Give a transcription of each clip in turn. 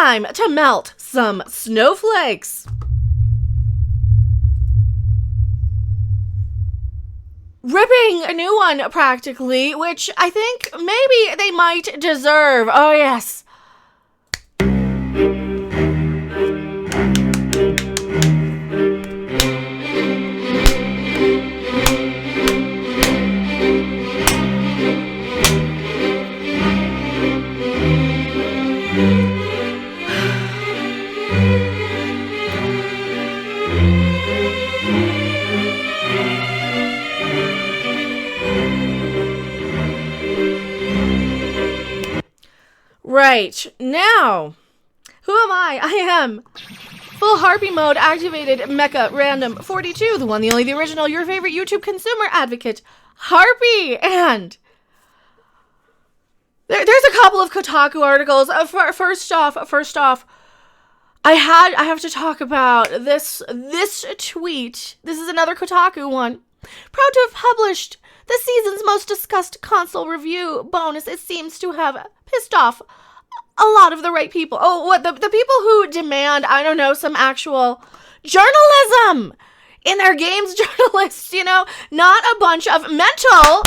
time to melt some snowflakes. Ripping a new one, practically, which I think maybe they might deserve. Oh, yes. Right, now, who am I? I am full harpy mode activated Mecha random 42, the one, the only, the original, your favorite YouTube consumer advocate, Harpy, and there's a couple of Kotaku articles. First off, I have to talk about this tweet. This is another Kotaku one. Proud to have published the season's most discussed console review bonus. It seems to have pissed off a lot of the right people. Oh, what, the people who demand, I don't know, some actual journalism in their games, journalists, you know, not a bunch of mental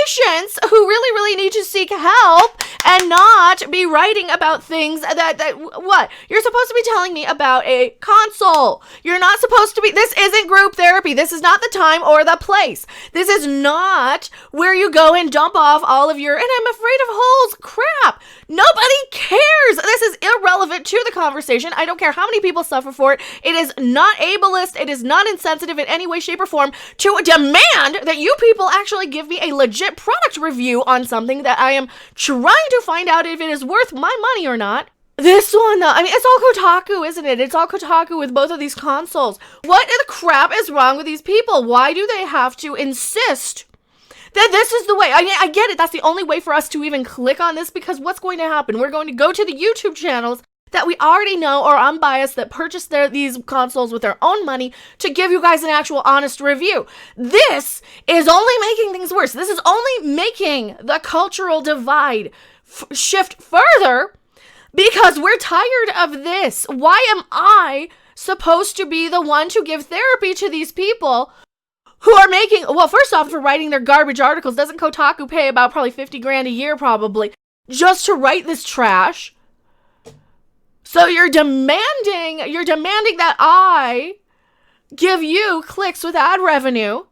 patients who really need to seek help and not be writing about things that what? You're supposed to be telling me about a console. You're not supposed to be, this isn't group therapy. This is not the time or the place. This is not where you go and dump off all of your, and I'm afraid of holes, crap. Nobody cares. This is irrelevant to the conversation. I don't care how many people suffer for it. It is not ableist. It is not insensitive in any way, shape, or form to demand that you people actually give me a legit product review on something that I am trying to find out if it is worth my money or not. This one, though, I mean, it's all Kotaku, isn't it? It's all Kotaku with both of these consoles. What the crap is wrong with these people? Why do they have to insist that this is the way? I mean, I get it. That's the only way for us to even click on this, because what's going to happen? We're going to go to the YouTube channels that we already know are unbiased, that purchased these consoles with their own money to give you guys an actual honest review. This is only making things worse. This is only making the cultural divide shift further, because we're tired of this. Why am I supposed to be the one to give therapy to these people who are making, well, first off, for writing their garbage articles? Doesn't Kotaku pay about probably 50 grand a year probably just to write this trash? So you're demanding that I give you clicks with ad revenue.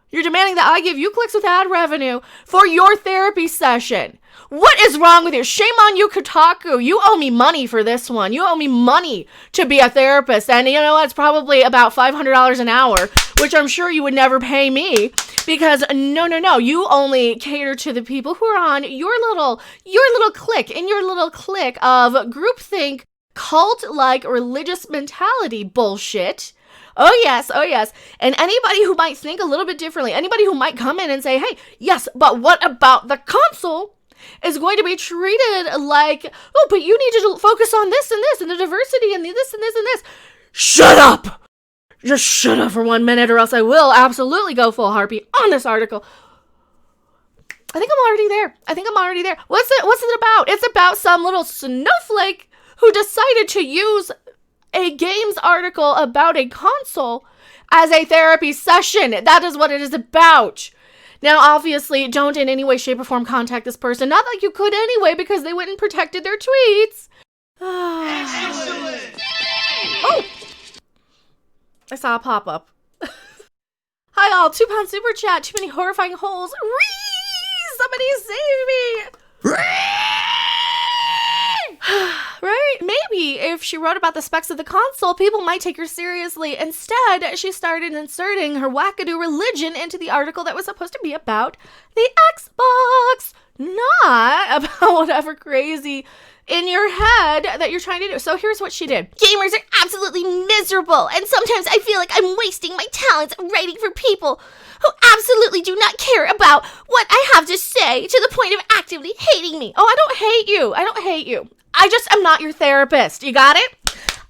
You're demanding that I give you clicks with ad revenue for your therapy session. What is wrong with you? Shame on you, Kotaku. You owe me money for this one. You owe me money to be a therapist. And you know what? It's probably about $500 an hour, which I'm sure you would never pay me, because no. You only cater to the people who are on your little clique, in your little clique of groupthink, cult-like religious mentality bullshit. Oh yes. And anybody who might think a little bit differently, anybody who might come in and say, hey, yes, but what about the console is going to be treated like, oh, but you need to focus on this and this and the diversity and this and this and this. Shut up! Just shut up for 1 minute, or else I will absolutely go full harpy on this article. I think I'm already there. What's it about? It's about some little snowflake who decided to use a games article about a console as a therapy session. That is what it is about. Now, obviously, don't in any way, shape, or form contact this person. Not like you could anyway, because they went and protected their tweets. Excellent! Oh! I saw a pop-up. Hi all, £2 super chat. Too many horrifying holes. Ree! Somebody save me! Right? Maybe if she wrote about the specs of the console, people might take her seriously. Instead, she started inserting her wackadoo religion into the article that was supposed to be about the Xbox, not about whatever crazy in your head that you're trying to do. So here's what she did. Gamers are absolutely miserable, and sometimes I feel like I'm wasting my talents writing for people who absolutely do not care about what I have to say, to the point of actively hating me. Oh, I don't hate you. I just am not your therapist. You got it?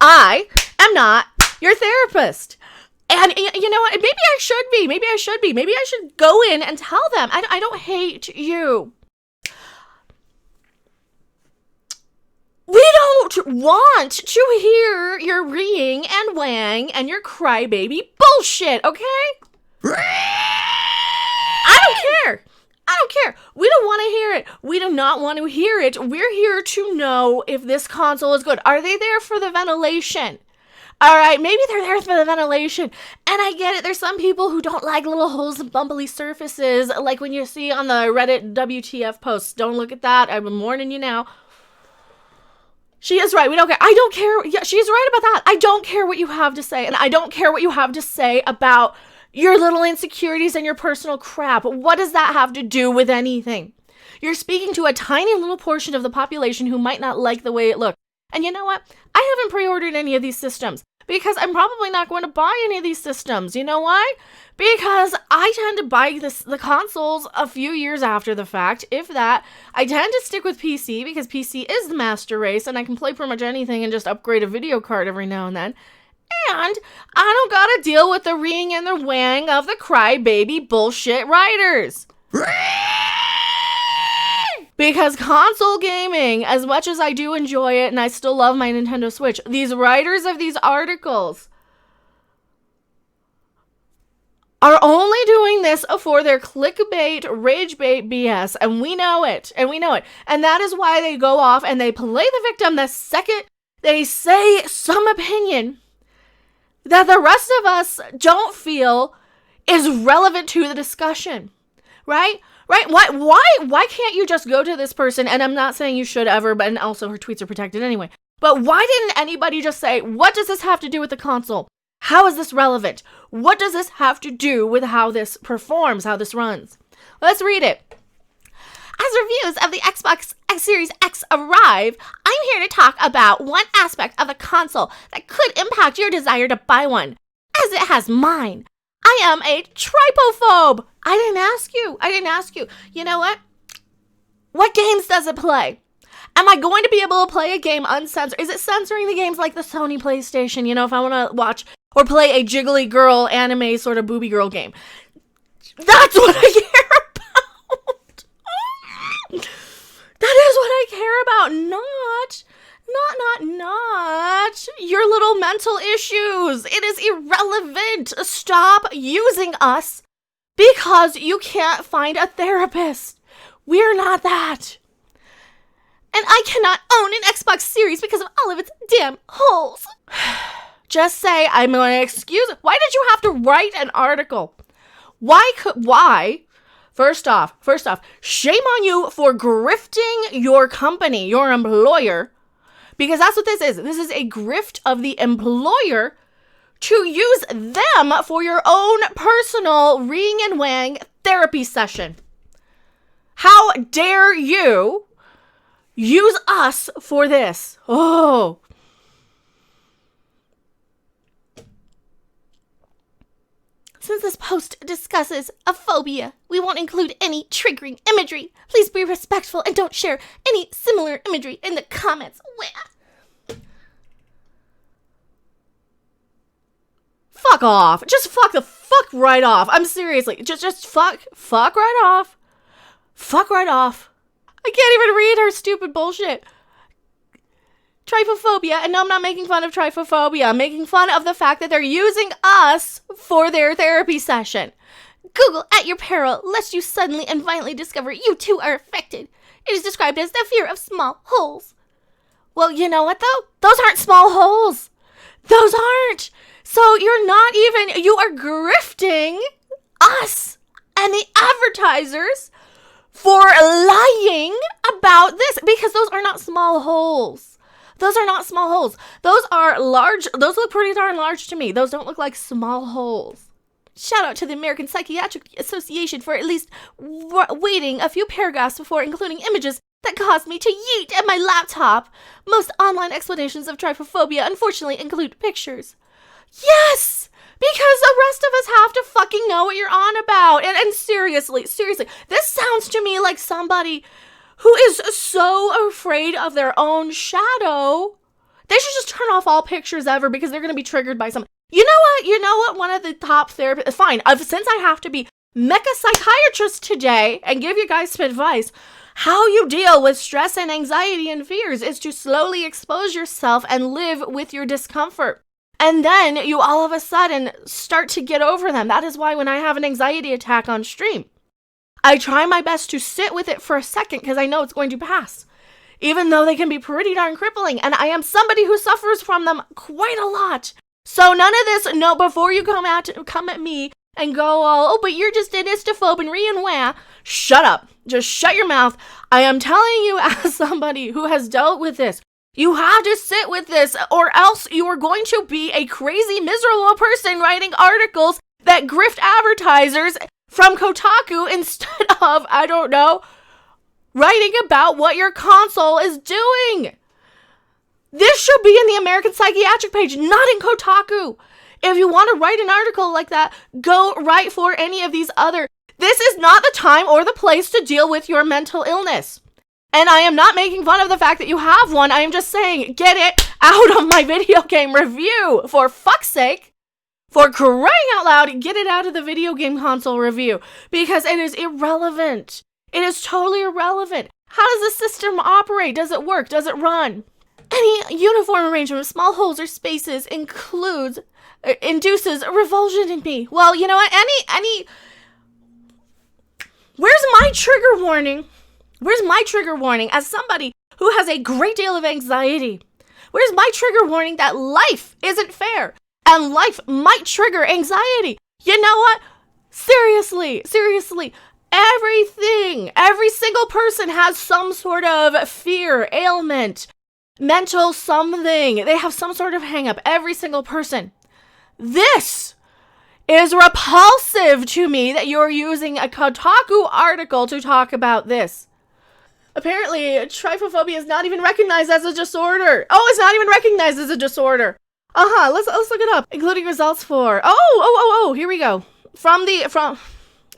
I am not your therapist. And you know what? Maybe I should be. Maybe I should go in and tell them, I don't hate you. We want to hear your reeing and wang and your crybaby bullshit, okay? I don't care. We don't want to hear it. We do not want to hear it. We're here to know if this console is good. Are they there for the ventilation? All right, maybe they're there for the ventilation. And I get it. There's some people who don't like little holes and bumbly surfaces, like when you see on the Reddit WTF posts. Don't look at that. I'm warning you now. She is right. We don't care. I don't care. Yeah, she's right about that. I don't care what you have to say. And I don't care what you have to say about your little insecurities and your personal crap. What does that have to do with anything? You're speaking to a tiny little portion of the population who might not like the way it looks. And you know what? I haven't pre-ordered any of these systems because I'm probably not going to buy any of these systems. You know why? Because I tend to buy the consoles a few years after the fact, if that. I tend to stick with PC because PC is the master race and I can play pretty much anything and just upgrade a video card every now and then. And I don't gotta deal with the reeing and the wang of the crybaby bullshit writers. Because console gaming, as much as I do enjoy it and I still love my Nintendo Switch, these writers of these articles are only doing this for their clickbait, ragebait BS, and we know it, and that is why they go off and they play the victim the second they say some opinion that the rest of us don't feel is relevant to the discussion, right? Why can't you just go to this person, and I'm not saying you should ever, but and also her tweets are protected anyway, but why didn't anybody just say, what does this have to do with the console? How is this relevant? What does this have to do with how this performs, how this runs? Let's read it. As reviews of the Xbox Series X arrive, I'm here to talk about one aspect of the console that could impact your desire to buy one, as it has mine. I am a trypophobe. I didn't ask you. You know what? What games does it play? Am I going to be able to play a game uncensored? Is it censoring the games like the Sony PlayStation? You know, if I want to watch or play a jiggly girl anime sort of booby girl game. That's what I care about. That is what I care about. Not your little mental issues. It is irrelevant. Stop using us because you can't find a therapist. We're not that. And I cannot own an Xbox Series because of all of its damn holes. Just say I'm going to excuse it. Why did you have to write an article? Why? First off, shame on you for grifting your company, your employer, because that's what this is. This is a grift of the employer to use them for your own personal ring and wang therapy session. How dare you use us for this? Oh. Since this post discusses a phobia, we won't include any triggering imagery. Please be respectful and don't share any similar imagery in the comments. Fuck off. Just fuck right off. I'm seriously. Just fuck right off. Fuck right off. I can't even read her stupid bullshit. Trypophobia, and no, I'm not making fun of trypophobia. I'm making fun of the fact that they're using us for their therapy session. Google at your peril, lest you suddenly and violently discover you too are affected. It is described as the fear of small holes. Well, you know what though? Those aren't small holes. Those aren't. So you are grifting us and the advertisers for lying about this because those are not small holes. Those are not small holes. Those are large. Those look pretty darn large to me. Those don't look like small holes. Shout out to the American Psychiatric Association for at least waiting a few paragraphs before including images that caused me to yeet at my laptop. Most online explanations of trypophobia unfortunately include pictures. Yes! Because the rest of us have to fucking know what you're on about. And seriously, this sounds to me like somebody who is so afraid of their own shadow. They should just turn off all pictures ever because they're going to be triggered by something. You know what? One of the top therapists, fine, since I have to be Mecha psychiatrist today and give you guys some advice. How you deal with stress and anxiety and fears is to slowly expose yourself and live with your discomfort. And then you all of a sudden start to get over them. That is why when I have an anxiety attack on stream, I try my best to sit with it for a second because I know it's going to pass. Even though they can be pretty darn crippling. And I am somebody who suffers from them quite a lot. So none of this, no, before you come at me and go, oh, but you're just an istophobe and wah. Shut up. Just shut your mouth. I am telling you as somebody who has dealt with this, you have to sit with this or else you are going to be a crazy, miserable person writing articles that grift advertisers from Kotaku instead of, I don't know, writing about what your console is doing. This should be in the American Psychiatric page, not in Kotaku. If you want to write an article like that, go write for any of these other. This is not the time or the place to deal with your mental illness. And I am not making fun of the fact that you have one. I am just saying, get it out of my video game review. For fuck's sake. For crying out loud, get it out of the video game console review. Because it is irrelevant. It is totally irrelevant. How does the system operate? Does it work? Does it run? Any uniform arrangement of small holes or spaces induces revulsion in me. Well, you know what? Where's my trigger warning? Where's my trigger warning as somebody who has a great deal of anxiety? Where's my trigger warning that life isn't fair and life might trigger anxiety? You know what? Seriously. Every single person has some sort of fear, ailment, mental something. They have some sort of hang-up. Every single person. This is repulsive to me that you're using a Kotaku article to talk about this. Apparently, trypophobia is not even recognized as a disorder. Oh, it's not even recognized as a disorder. Let's look it up. Including results for, here we go.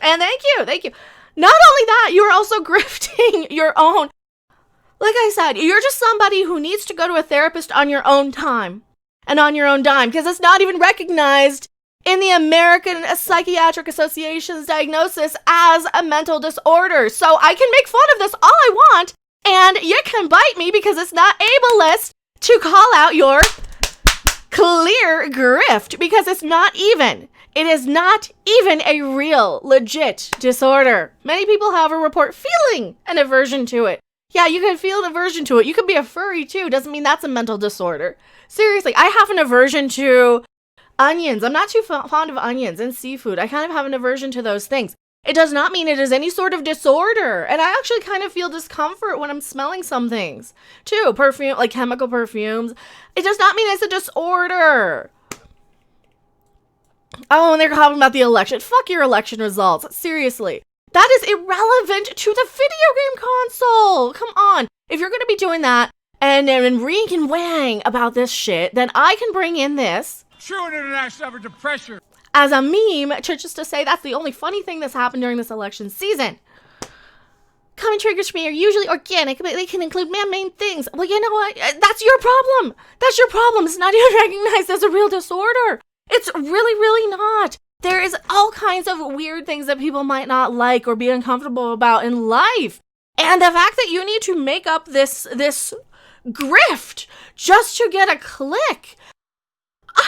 And thank you. Not only that, you're also grifting your own. Like I said, you're just somebody who needs to go to a therapist on your own time and on your own dime because it's not even recognized in the American Psychiatric Association's diagnosis as a mental disorder. So I can make fun of this all I want, and you can bite me because it's not ableist to call out your clear grift because it's not even. It is not even a real, legit disorder. Many people, however, report feeling an aversion to it. Yeah, you can feel an aversion to it. You could be a furry too. Doesn't mean that's a mental disorder. Seriously, I have an aversion to onions. I'm not too fond of onions and seafood. I kind of have an aversion to those things. It does not mean it is any sort of disorder. And I actually kind of feel discomfort when I'm smelling some things too. Perfume, like chemical perfumes. It does not mean it's a disorder. Oh, and they're talking about the election. Fuck your election results. Seriously. That is irrelevant to the video game console. Come on. If you're going to be doing that and reek and wang about this shit, then I can bring in this. True international effort to pressure. As a meme, just to say that's the only funny thing that's happened during this election season. Common triggers for me are usually organic, but they can include man-made things. Well, you know what? That's your problem. That's your problem. It's not even recognized as a real disorder. It's really not. There is all kinds of weird things that people might not like or be uncomfortable about in life. And the fact that you need to make up this grift just to get a click.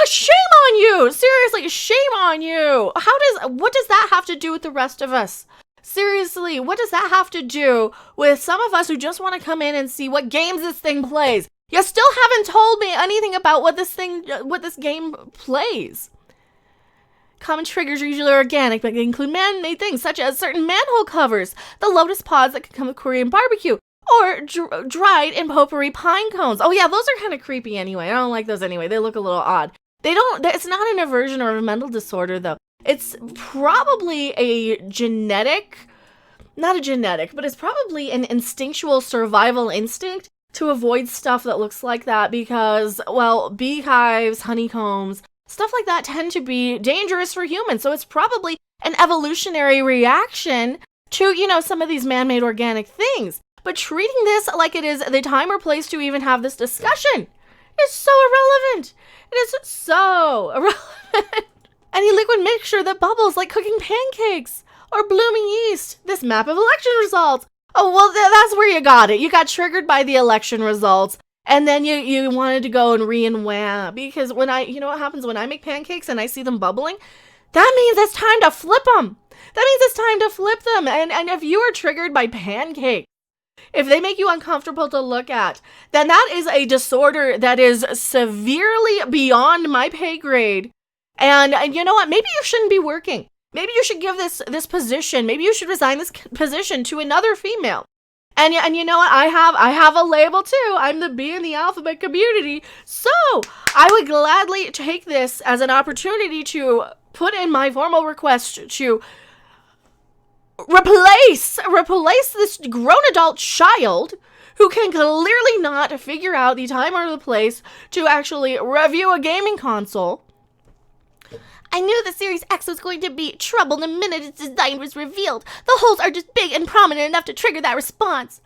Shame on you. Seriously, shame on you. What does that have to do with the rest of us? Seriously, what does that have to do with some of us who just want to come in and see what games this thing plays? You still haven't told me anything about what this game plays. Common triggers are usually organic, but they include man-made things such as certain manhole covers, the lotus pods that can come with Korean barbecue, or dried and potpourri pine cones. Oh yeah, those are kind of creepy anyway. I don't like those anyway. They look a little odd. It's not an aversion or a mental disorder though. It's probably a not a genetic, but it's probably an instinctual survival instinct to avoid stuff that looks like that because, well, beehives, honeycombs, stuff like that tend to be dangerous for humans. So it's probably an evolutionary reaction to, some of these man-made organic things. But treating this like it is the time or place to even have this discussion is so irrelevant. It is so irrelevant. Any liquid mixture that bubbles like cooking pancakes. or blooming east. This map of election results. Oh, well, that's where you got it. You got triggered by the election results. And then you wanted to go and re-and-wah. Because you know what happens when I make pancakes and I see them bubbling? That means it's time to flip them. That means it's time to flip them. And if you are triggered by pancakes, if they make you uncomfortable to look at, then that is a disorder that is severely beyond my pay grade. And you know what? Maybe you shouldn't be working. Maybe you should give this position. Maybe you should resign this position to another female. And you know what? I have a label too. I'm the B in the alphabet community. So I would gladly take this as an opportunity to put in my formal request to replace this grown adult child who can clearly not figure out the time or the place to actually review a gaming console. I knew the Series X was going to be trouble the minute its design was revealed. The holes are just big and prominent enough to trigger that response.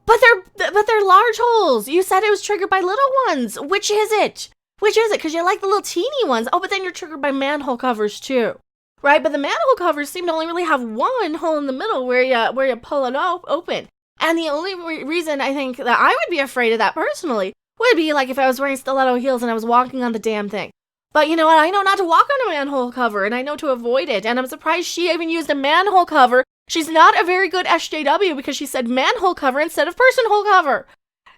But they're large holes. You said it was triggered by little ones. Which is it? Because you like the little teeny ones. Oh, but then you're triggered by manhole covers too. Right? But the manhole covers seem to only really have one hole in the middle where you pull it open. And the only reason I think that I would be afraid of that personally would be like if I was wearing stiletto heels and I was walking on the damn thing. But you know what? I know not to walk on a manhole cover, and I know to avoid it. And I'm surprised she even used a manhole cover. She's not a very good SJW because she said manhole cover instead of person hole cover.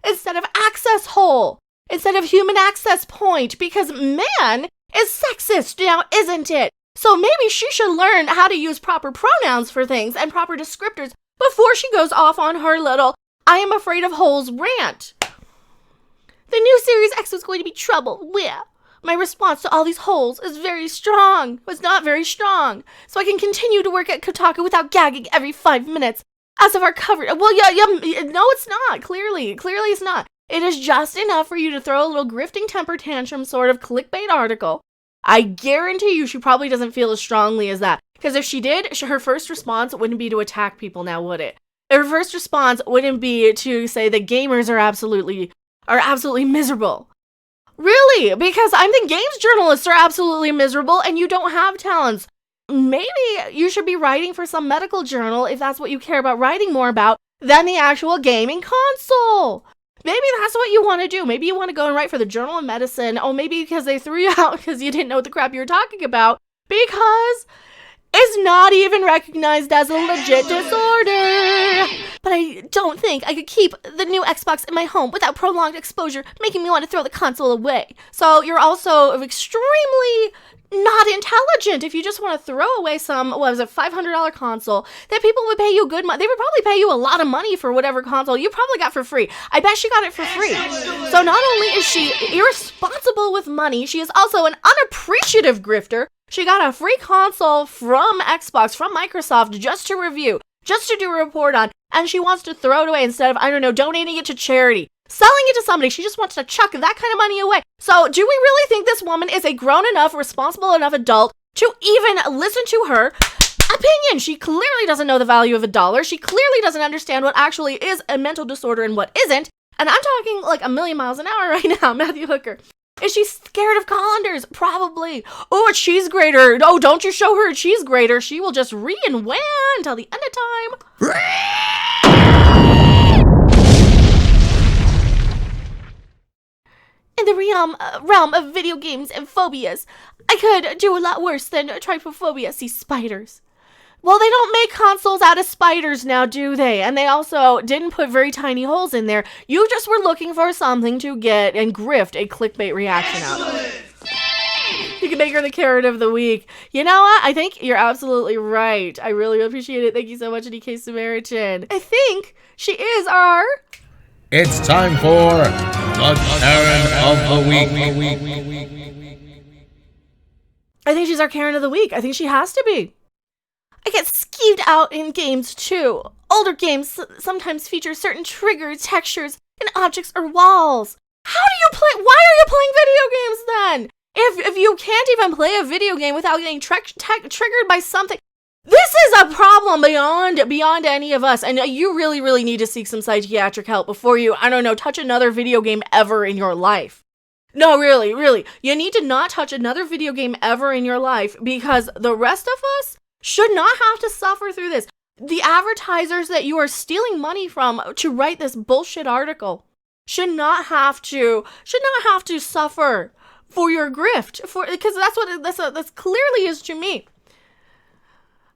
Instead of access hole. Instead of human access point. Because man is sexist now, isn't it? So maybe she should learn how to use proper pronouns for things and proper descriptors before she goes off on her little I am afraid of holes rant. The new Series X was going to be trouble. Where? My response to all these holes is very strong. Was not very strong. So I can continue to work at Kotaku without gagging every 5 minutes. As of our coverage. Well, yeah, no, it's not. Clearly it's not. It is just enough for you to throw a little grifting temper tantrum sort of clickbait article. I guarantee you she probably doesn't feel as strongly as that. Because if she did, her first response wouldn't be to attack people now, would it? Her first response wouldn't be to say that gamers are absolutely miserable. Really? Because I think games journalists are absolutely miserable and you don't have talents. Maybe you should be writing for some medical journal if that's what you care about writing more about than the actual gaming console. Maybe that's what you want to do. Maybe you want to go and write for the Journal of Medicine. Oh, maybe because they threw you out because you didn't know what the crap you were talking about. Because it's not even recognized as a legit disorder. But I don't think I could keep the new Xbox in my home without prolonged exposure, making me want to throw the console away. So you're also extremely not intelligent if you just want to throw away some, $500 console that people would pay you good money. They would probably pay you a lot of money for whatever console you probably got for free. I bet she got it for free. So not only is she irresponsible with money, she is also an unappreciative grifter. She got a free console from Xbox, from Microsoft, just to review, just to do a report on, and she wants to throw it away instead of, donating it to charity. Selling it to somebody. She just wants to chuck that kind of money away. So do we really think this woman is a grown enough, responsible enough adult to even listen to her opinion? She clearly doesn't know the value of a dollar. She clearly doesn't understand what actually is a mental disorder and what isn't. And I'm talking like a million miles an hour right now, Matthew Hooker. Is she scared of colanders? Probably. Oh, a cheese grater. Oh, don't you show her a cheese grater. She will just re-and-wah until the end of time. In the realm of video games and phobias, I could do a lot worse than trypophobia. See, spiders. Well, they don't make consoles out of spiders now, do they? And they also didn't put very tiny holes in there. You just were looking for something to get and grift a clickbait reaction out of. You can make her the carrot of the week. You know what? I think you're absolutely right. I really appreciate it. Thank you so much, DK Samaritan. I think she is our... It's time for the Karen of the Week. I think she's our Karen of the Week. I think she has to be. I get skeeved out in games too. Older games sometimes feature certain triggers, textures, and objects or walls. How do you play? Why are you playing video games then? If you can't even play a video game without getting triggered by something, this is a problem beyond any of us. And you really need to seek some psychiatric help before you, touch another video game ever in your life. No, really. You need to not touch another video game ever in your life because the rest of us should not have to suffer through this. The advertisers that you are stealing money from to write this bullshit article should not have to suffer for your grift, because that's what that's clearly is to me.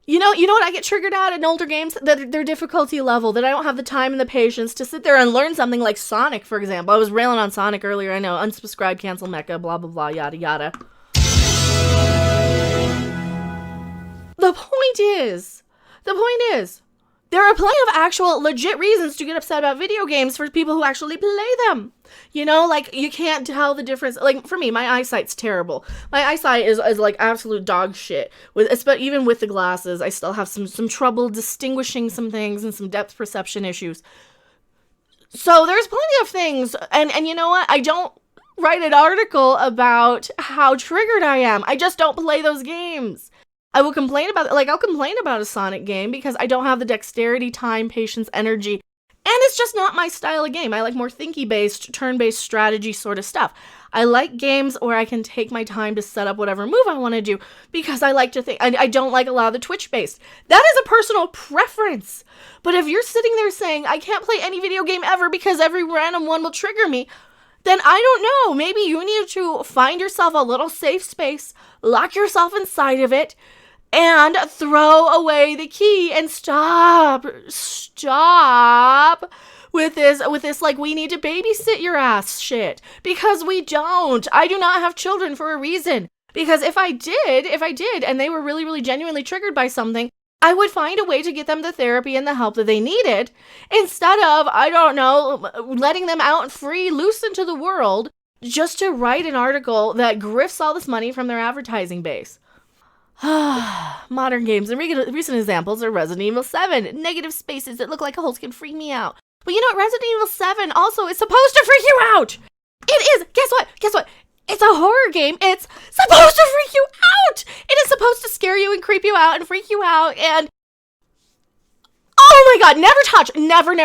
You know what I get triggered at in older games? Their difficulty level, that I don't have the time and the patience to sit there and learn something like Sonic, for example. I was railing on Sonic earlier, I know, unsubscribe, cancel Mecha, blah, blah, blah, yada, yada. The point is, there are plenty of actual legit reasons to get upset about video games for people who actually play them. You know, like, you can't tell the difference. Like, for me, my eyesight's terrible. My eyesight is like absolute dog shit. Even with the glasses, I still have some trouble distinguishing some things and some depth perception issues. So there's plenty of things, and you know what? I don't write an article about how triggered I am. I just don't play those games. I will complain about, I'll complain about a Sonic game because I don't have the dexterity, time, patience, energy, and it's just not my style of game. I like more thinky-based, turn-based strategy sort of stuff. I like games where I can take my time to set up whatever move I want to do because I like to think. I don't like a lot of the Twitch-based. That is a personal preference. But if you're sitting there saying, I can't play any video game ever because every random one will trigger me, then I don't know. Maybe you need to find yourself a little safe space, lock yourself inside of it, and throw away the key and stop with this like, we need to babysit your ass shit, because we don't. I do not have children for a reason, because if I did and they were really, really genuinely triggered by something, I would find a way to get them the therapy and the help that they needed, instead of, I don't know, letting them out free, loose into the world just to write an article that grifts all this money from their advertising base. Modern games and recent examples are Resident Evil 7. Negative spaces that look like holes can freak me out. But you know what? Resident Evil 7 also is supposed to freak you out! It is! Guess what? It's a horror game. It's supposed to freak you out! It is supposed to scare you and creep you out and freak you out and... Oh my god, never touch another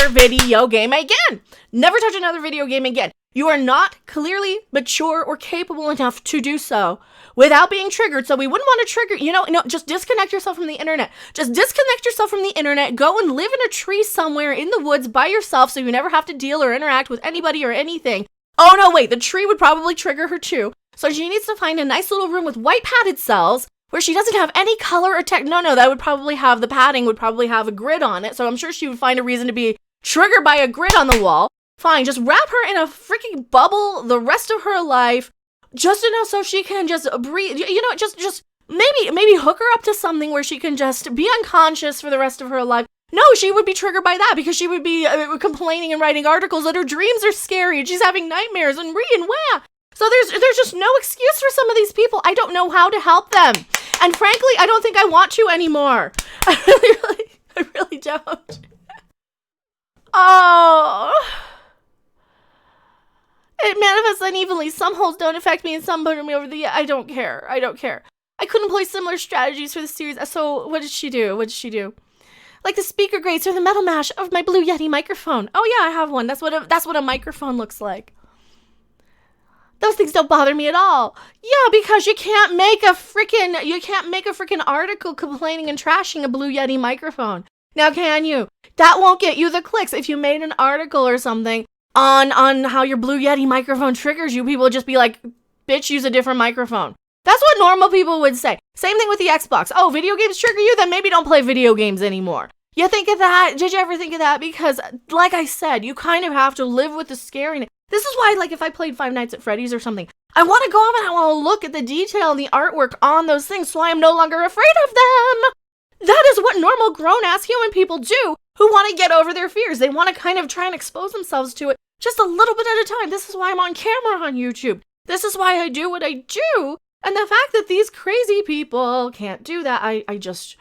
video game again! Never touch another video game again. You are not clearly mature or capable enough to do so without being triggered. So we wouldn't want to trigger, just disconnect yourself from the internet. Just disconnect yourself from the internet. Go and live in a tree somewhere in the woods by yourself so you never have to deal or interact with anybody or anything. Oh no, wait, the tree would probably trigger her too. So she needs to find a nice little room with white padded cells where she doesn't have any color or that would probably have, the padding would probably have a grid on it. So I'm sure she would find a reason to be triggered by a grid on the wall. Fine, just wrap her in a freaking bubble the rest of her life, just enough so she can just breathe. Just maybe hook her up to something where she can just be unconscious for the rest of her life. No, she would be triggered by that because she would be complaining and writing articles that her dreams are scary and she's having nightmares and wah. So there's just no excuse for some of these people. I don't know how to help them. And frankly, I don't think I want to anymore. I really don't. Oh... It manifests unevenly. Some holes don't affect me and some put me over the... I don't care. I couldn't play similar strategies for the series. So what did she do? Like the speaker grates or the metal mash of my Blue Yeti microphone. Oh yeah, I have one. That's what a microphone looks like. Those things don't bother me at all. Yeah, because you can't make a freaking article complaining and trashing a Blue Yeti microphone. Now can you? That won't get you the clicks. If you made an article or something on how your Blue Yeti microphone triggers you, people would just be like, bitch, use a different microphone. That's what normal people would say. Same thing with the Xbox. Oh, video games trigger you? Then maybe don't play video games anymore. You think of that? Did you ever think of that? Because, like I said, you kind of have to live with the scariness. This is why, like, if I played Five Nights at Freddy's or something, I want to go up and I want to look at the detail and the artwork on those things so I am no longer afraid of them. That is what normal grown-ass human people do who want to get over their fears. They want to kind of try and expose themselves to it just a little bit at a time. This is why I'm on camera on YouTube. This is why I do what I do. And the fact that these crazy people can't do that, I just...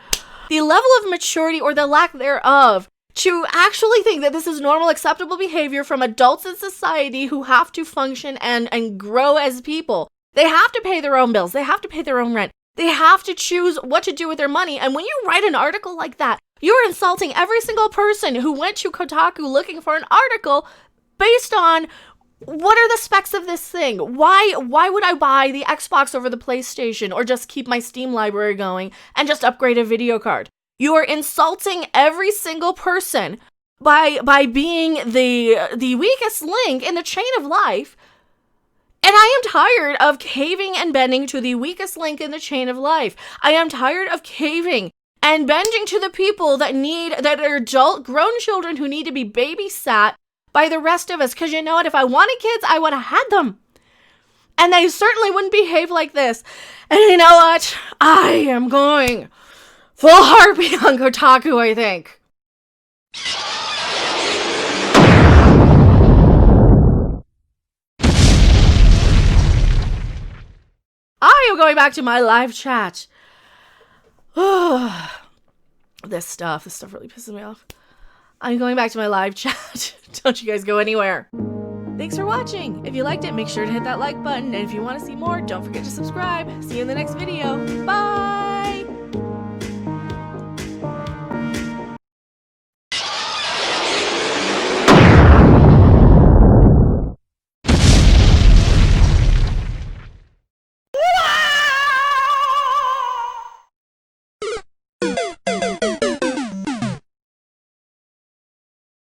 The level of maturity or the lack thereof to actually think that this is normal, acceptable behavior from adults in society who have to function and grow as people. They have to pay their own bills. They have to pay their own rent. They have to choose what to do with their money. And when you write an article like that, you're insulting every single person who went to Kotaku looking for an article based on What are the specs of this thing? Why would I buy the Xbox over the PlayStation or just keep my Steam library going and just upgrade a video card? You are insulting every single person by being the weakest link in the chain of life. And I am tired of caving and bending to the weakest link in the chain of life. I am tired of caving and bending to the people that are adult grown children who need to be babysat by the rest of us. Because you know what? If I wanted kids, I would have had them. And they certainly wouldn't behave like this. And you know what? I am going full harpy on Kotaku, I think. I am going back to my live chat. This stuff really pisses me off. I'm going back to my live chat. Don't you guys go anywhere. Thanks for watching. If you liked it, make sure to hit that like button. And if you want to see more, don't forget to subscribe. See you in the next video. Bye!